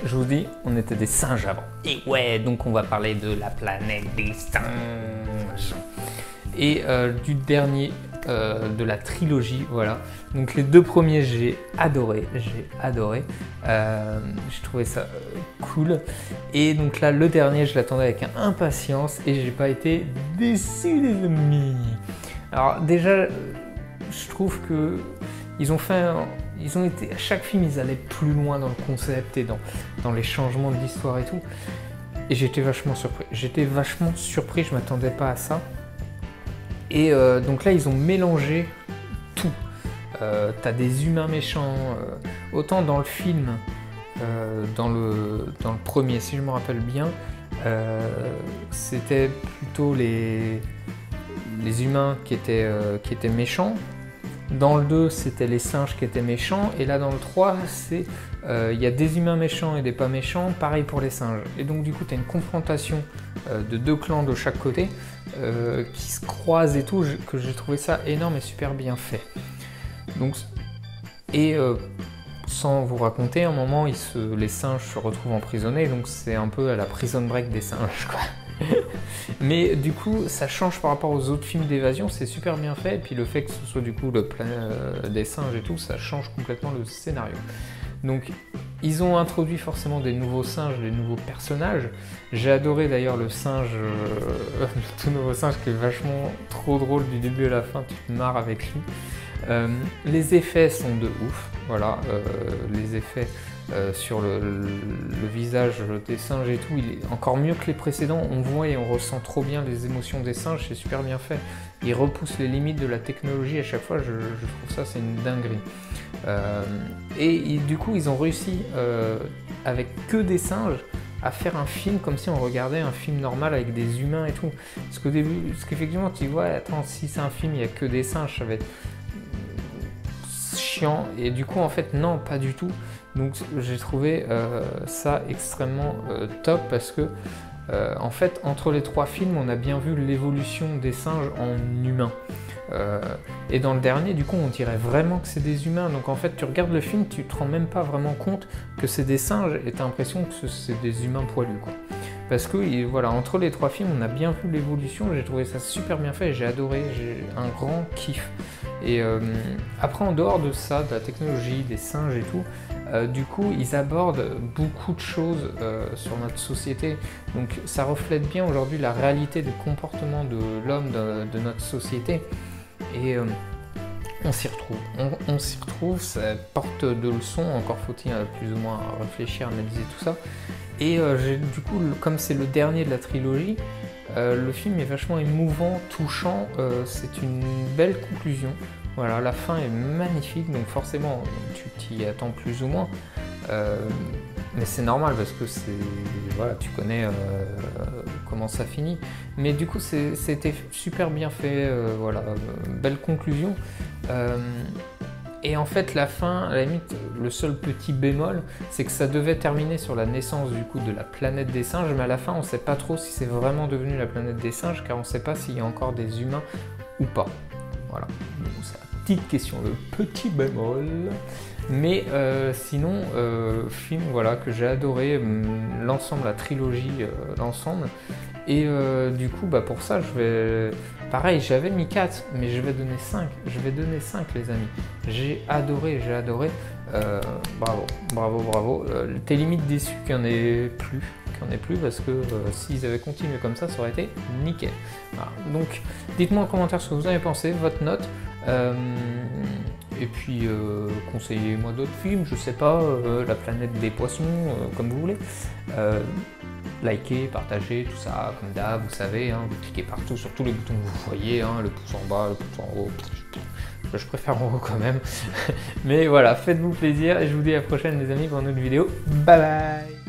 Je vous dis, on était des singes avant. Et ouais, donc on va parler de la planète des singes. Et du dernier de la trilogie, voilà. Donc les deux premiers, j'ai adoré. J'ai trouvé ça cool. Et donc là, le dernier, je l'attendais avec impatience et j'ai pas été déçu, les amis. Alors déjà, je trouve que ils ont été, à chaque film, ils allaient plus loin dans le concept et dans les changements de l'histoire et tout. Et j'étais vachement surpris. Je m'attendais pas à ça. Et donc là, ils ont mélangé tout. T'as des humains méchants, autant dans le film, dans le premier, si je me rappelle bien, c'était plutôt les humains qui étaient méchants. Dans le 2, c'était les singes qui étaient méchants. Et là, dans le 3, il y a des humains méchants et des pas méchants, pareil pour les singes. Et donc, du coup, tu as une confrontation de deux clans de chaque côté qui se croisent et tout, que j'ai trouvé ça énorme et super bien fait. Donc, sans vous raconter, à un moment, les singes se retrouvent emprisonnés. Donc, c'est un peu à la Prison Break des singes, quoi. Mais du coup, ça change par rapport aux autres films d'évasion, c'est super bien fait. Et puis le fait que ce soit du coup le plan des singes et tout, ça change complètement le scénario. Donc, ils ont introduit forcément des nouveaux singes, des nouveaux personnages. J'ai adoré d'ailleurs le singe, le tout nouveau singe qui est vachement trop drôle du début à la fin, tu te marres avec lui. Les effets sont de ouf, voilà, les effets sur le visage des singes et tout, il est encore mieux que les précédents, on voit et on ressent trop bien les émotions des singes, c'est super bien fait. Ils repoussent les limites de la technologie à chaque fois, je trouve ça c'est une dinguerie. Et du coup ils ont réussi avec que des singes à faire un film comme si on regardait un film normal avec des humains et tout. Parce qu'au début, qu'effectivement tu vois, attends, si c'est un film il n'y a que des singes, ça va être chiant. Et du coup en fait non, pas du tout. Donc j'ai trouvé ça extrêmement top parce que en fait entre les trois films on a bien vu l'évolution des singes en humains. Et dans le dernier du coup on dirait vraiment que c'est des humains, donc en fait tu regardes le film, tu te rends même pas vraiment compte que c'est des singes et tu as l'impression que c'est des humains poilus, quoi. Parce que voilà, entre les trois films on a bien vu l'évolution, j'ai trouvé ça super bien fait, j'ai adoré, j'ai un grand kiff. Et après en dehors de ça, de la technologie, des singes et tout, du coup ils abordent beaucoup de choses sur notre société, donc ça reflète bien aujourd'hui la réalité du comportement de l'homme de notre société. Et on s'y retrouve, on s'y retrouve, ça porte de leçons, encore faut-il plus ou moins réfléchir, analyser tout ça. Et du coup, comme c'est le dernier de la trilogie, le film est vachement émouvant, touchant, c'est une belle conclusion. Voilà, la fin est magnifique, donc forcément tu t'y attends plus ou moins. Mais c'est normal parce que voilà, tu connais comment ça finit. Mais du coup, c'était super bien fait, voilà, belle conclusion. Et en fait, la fin, à la limite, le seul petit bémol, c'est que ça devait terminer sur la naissance du coup de la planète des singes, mais à la fin, on ne sait pas trop si c'est vraiment devenu la planète des singes, car on ne sait pas s'il y a encore des humains ou pas. Voilà, c'est la petite question, le petit bémol. Mais sinon, film voilà, que j'ai adoré, l'ensemble, la trilogie, l'ensemble. Et du coup, bah, pour ça, pareil, j'avais mis 4, mais je vais donner 5. Je vais donner 5, les amis. J'ai adoré. Bravo, bravo, bravo. T'es limite déçu qu'il n'y en ait plus, parce que s'ils avaient continué comme ça aurait été nickel. Voilà. Donc, dites-moi en commentaire ce que vous avez pensé, votre note. Et puis, conseillez-moi d'autres films, je sais pas, La planète des poissons, comme vous voulez. Likez, partagez, tout ça, comme d'hab, vous savez, hein, vous cliquez partout sur tous les boutons que vous voyez, hein, le pouce en bas, le pouce en haut. Je préfère en haut quand même. Mais voilà, faites-vous plaisir et je vous dis à la prochaine les amis pour une autre vidéo. Bye bye.